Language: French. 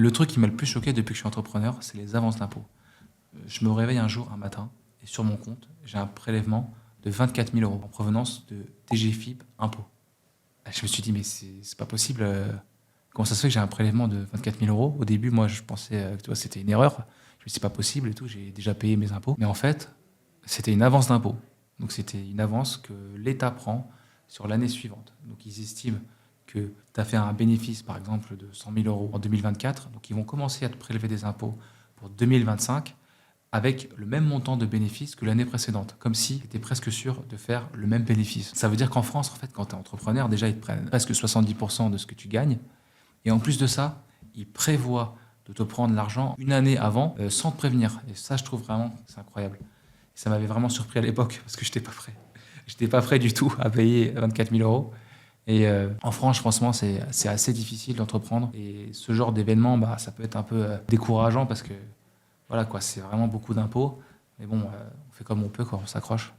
Le truc qui m'a le plus choqué depuis que je suis entrepreneur, c'est les avances d'impôts. Je me réveille un jour, un matin, et sur mon compte, j'ai un prélèvement de 24 000 euros en provenance de TGFIP impôts. Je me suis dit, mais c'est pas possible. Comment ça se fait que j'ai un prélèvement de 24 000 euros? Au début, moi, je pensais que tu vois, c'était une erreur. Je me suis dit, c'est pas possible et tout, j'ai déjà payé mes impôts. Mais en fait, c'était une avance d'impôt. Donc, c'était une avance que l'État prend sur l'année suivante. Donc, ils estiment que tu as fait un bénéfice, par exemple, de 100 000 euros en 2024. Donc, ils vont commencer à te prélever des impôts pour 2025 avec le même montant de bénéfice que l'année précédente, comme si tu étais presque sûr de faire le même bénéfice. Ça veut dire qu'en France, en fait, quand tu es entrepreneur, déjà, ils te prennent presque 70% de ce que tu gagnes. Et en plus de ça, ils prévoient de te prendre l'argent une année avant sans te prévenir. Et ça, je trouve vraiment, c'est incroyable. Ça m'avait vraiment surpris à l'époque parce que je n'étais pas prêt. Je n'étais pas prêt du tout à payer 24 000 euros. Et en France, franchement, c'est assez difficile d'entreprendre. Et ce genre d'événement, bah, ça peut être un peu décourageant parce que voilà, quoi, c'est vraiment beaucoup d'impôts. Mais bon, on fait comme on peut, quoi, on s'accroche.